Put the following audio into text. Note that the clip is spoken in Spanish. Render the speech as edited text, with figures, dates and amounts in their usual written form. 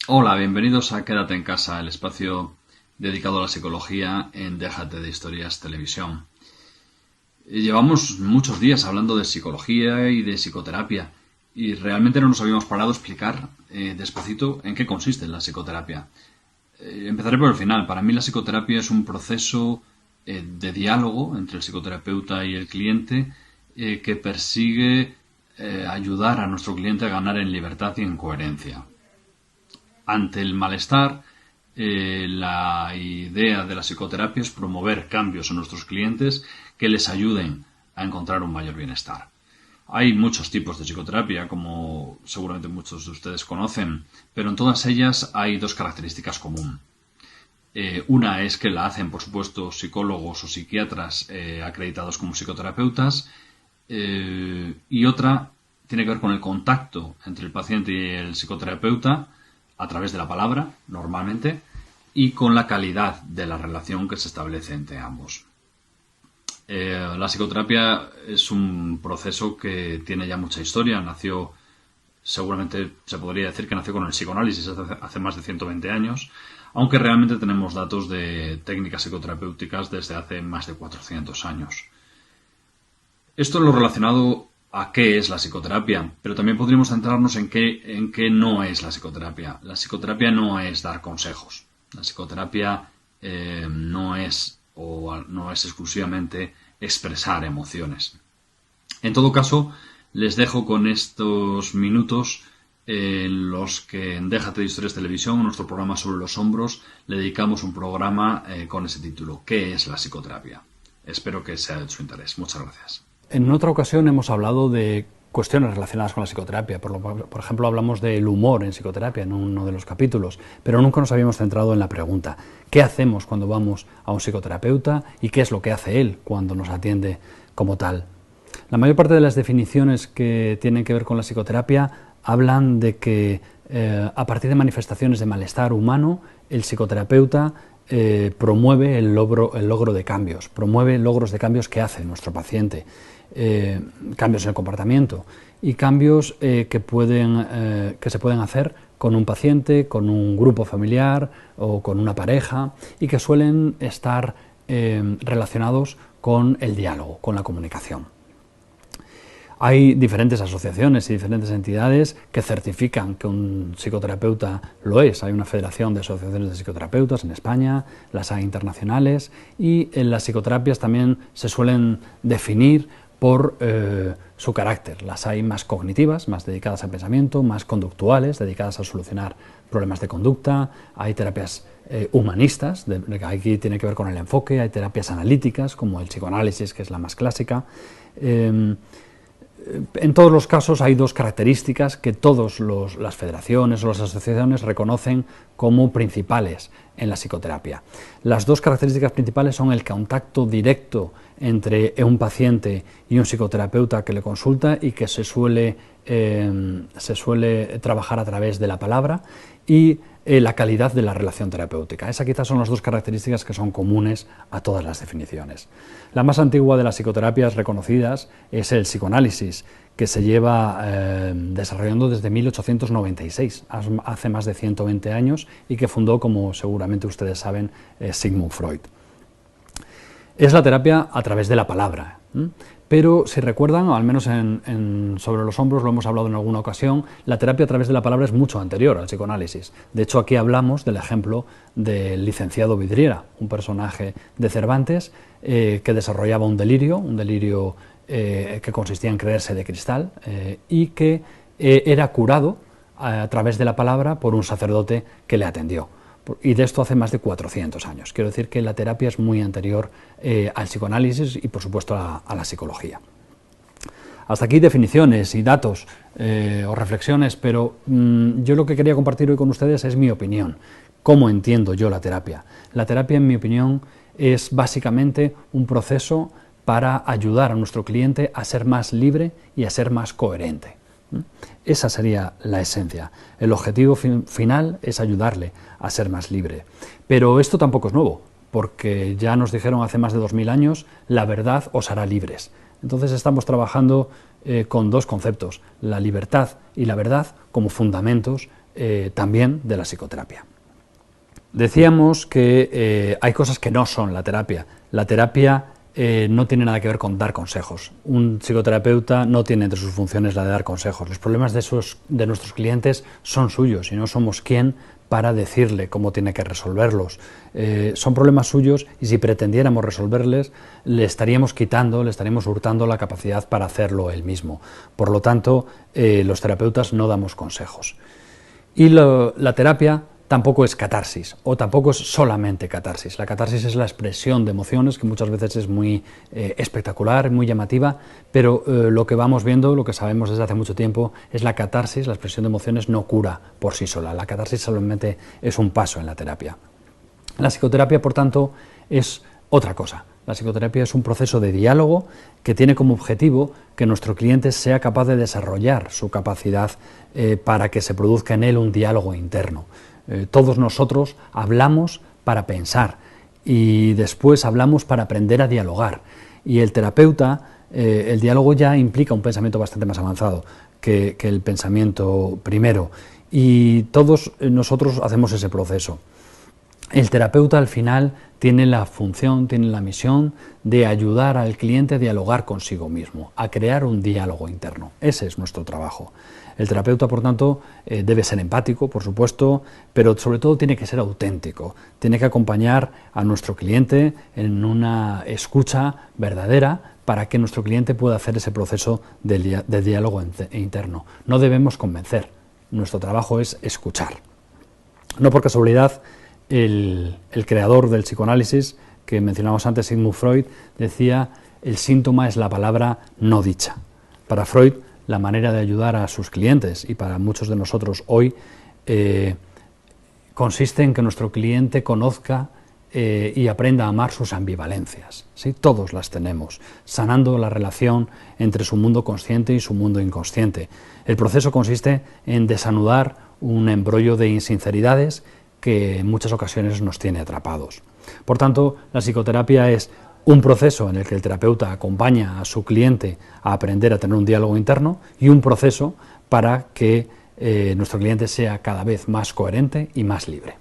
Hola, bienvenidos a Quédate en casa, el espacio dedicado a la psicología en Déjate de Historias Televisión. Llevamos muchos días hablando de psicología y de psicoterapia y realmente no nos habíamos parado a explicar despacito en qué consiste la psicoterapia. Empezaré por el final. Para mí la psicoterapia es un proceso de diálogo entre el psicoterapeuta y el cliente que persigue ayudar a nuestro cliente a ganar en libertad y en coherencia. Ante el malestar, la idea de la psicoterapia es promover cambios en nuestros clientes que les ayuden a encontrar un mayor bienestar. Hay muchos tipos de psicoterapia, como seguramente muchos de ustedes conocen, pero en todas ellas hay dos características comunes. Una es que la hacen, por supuesto, psicólogos o psiquiatras acreditados como psicoterapeutas, y otra tiene que ver con el contacto entre el paciente y el psicoterapeuta a través de la palabra, normalmente, y con la calidad de la relación que se establece entre ambos. La psicoterapia es un proceso que tiene ya mucha historia. Nació, seguramente se podría decir que nació con el psicoanálisis hace más de 120 años, aunque realmente tenemos datos de técnicas psicoterapéuticas desde hace más de 400 años. Esto es lo relacionado a qué es la psicoterapia, pero también podríamos centrarnos en qué no es la psicoterapia. La psicoterapia no es dar consejos. La psicoterapia no es exclusivamente expresar emociones. En todo caso, les dejo con estos minutos en los que en Déjate de Historias Televisión, nuestro programa sobre los hombros, le dedicamos un programa con ese título, ¿qué es la psicoterapia? Espero que sea de su interés. Muchas gracias. En otra ocasión hemos hablado de cuestiones relacionadas con la psicoterapia. Por ejemplo, hablamos del humor en psicoterapia en uno de los capítulos, pero nunca nos habíamos centrado en la pregunta: ¿qué hacemos cuando vamos a un psicoterapeuta y qué es lo que hace él cuando nos atiende como tal? La mayor parte de las definiciones que tienen que ver con la psicoterapia hablan de que a partir de manifestaciones de malestar humano, el psicoterapeuta promueve el logro de cambios, promueve logros de cambios que hace nuestro paciente, cambios en el comportamiento y cambios que se pueden hacer con un paciente, con un grupo familiar o con una pareja, y que suelen estar relacionados con el diálogo, con la comunicación. Hay diferentes asociaciones y diferentes entidades que certifican que un psicoterapeuta lo es. Hay una federación de asociaciones de psicoterapeutas en España, las hay internacionales, y en las psicoterapias también se suelen definir por su carácter. Las hay más cognitivas, más dedicadas al pensamiento, más conductuales, dedicadas a solucionar problemas de conducta. Hay terapias humanistas, aquí tiene que ver con el enfoque. Hay terapias analíticas, como el psicoanálisis, que es la más clásica. En todos los casos hay dos características que todas las federaciones o las asociaciones reconocen como principales en la psicoterapia. Las dos características principales son el contacto directo entre un paciente y un psicoterapeuta que le consulta y que se suele trabajar a través de la palabra, y la calidad de la relación terapéutica. Esas quizás son las dos características que son comunes a todas las definiciones. La más antigua de las psicoterapias reconocidas es el psicoanálisis, que se lleva desarrollando desde 1896, hace más de 120 años, y que fundó, como seguramente ustedes saben, Sigmund Freud. Es la terapia a través de la palabra, pero si recuerdan, o al menos sobre los hombros lo hemos hablado en alguna ocasión, la terapia a través de la palabra es mucho anterior al psicoanálisis. De hecho, aquí hablamos del ejemplo del licenciado Vidriera, un personaje de Cervantes que desarrollaba un delirio que consistía en creerse de cristal, y que era curado a través de la palabra por un sacerdote que le atendió. Y de esto hace más de 400 años. Quiero decir que la terapia es muy anterior al psicoanálisis y, por supuesto, a la psicología. Hasta aquí definiciones y datos o reflexiones, pero yo lo que quería compartir hoy con ustedes es mi opinión. ¿Cómo entiendo yo la terapia? La terapia, en mi opinión, es básicamente un proceso para ayudar a nuestro cliente a ser más libre y a ser más coherente. Esa sería la esencia. El objetivo final es ayudarle a ser más libre. Pero esto tampoco es nuevo, porque ya nos dijeron hace más de 2000 años: la verdad os hará libres. Entonces estamos trabajando con dos conceptos: la libertad y la verdad como fundamentos también de la psicoterapia. Decíamos que hay cosas que no son la terapia. La terapia no tiene nada que ver con dar consejos. Un psicoterapeuta no tiene entre sus funciones la de dar consejos. Los problemas de nuestros clientes son suyos y no somos quien para decirle cómo tiene que resolverlos. Son problemas suyos y si pretendiéramos resolverles, le estaríamos quitando, le estaríamos hurtando la capacidad para hacerlo él mismo. Por lo tanto, los terapeutas no damos consejos. Y la terapia tampoco es catarsis, o tampoco es solamente catarsis. La catarsis es la expresión de emociones, que muchas veces es muy espectacular, muy llamativa, pero lo que vamos viendo, lo que sabemos desde hace mucho tiempo, es la catarsis, la expresión de emociones no cura por sí sola. La catarsis solamente es un paso en la terapia. La psicoterapia, por tanto, es otra cosa. La psicoterapia es un proceso de diálogo que tiene como objetivo que nuestro cliente sea capaz de desarrollar su capacidad para que se produzca en él un diálogo interno. Todos nosotros hablamos para pensar y después hablamos para aprender a dialogar. Y el terapeuta, el diálogo ya implica un pensamiento bastante más avanzado que el pensamiento primero. Y todos nosotros hacemos ese proceso. El terapeuta al final tiene la función, tiene la misión de ayudar al cliente a dialogar consigo mismo, a crear un diálogo interno. Ese es nuestro trabajo. El terapeuta, por tanto, debe ser empático, por supuesto, pero sobre todo tiene que ser auténtico. Tiene que acompañar a nuestro cliente en una escucha verdadera para que nuestro cliente pueda hacer ese proceso de diálogo interno. No debemos convencer, nuestro trabajo es escuchar. No por casualidad, el creador del psicoanálisis, que mencionamos antes, Sigmund Freud, decía: el síntoma es la palabra no dicha. Para Freud, la manera de ayudar a sus clientes, y para muchos de nosotros hoy, consiste en que nuestro cliente conozca y aprenda a amar sus ambivalencias. ¿Sí? Todos las tenemos, sanando la relación entre su mundo consciente y su mundo inconsciente. El proceso consiste en desanudar un embrollo de insinceridades que en muchas ocasiones nos tiene atrapados. Por tanto, la psicoterapia es un proceso en el que el terapeuta acompaña a su cliente a aprender a tener un diálogo interno y un proceso para que nuestro cliente sea cada vez más coherente y más libre.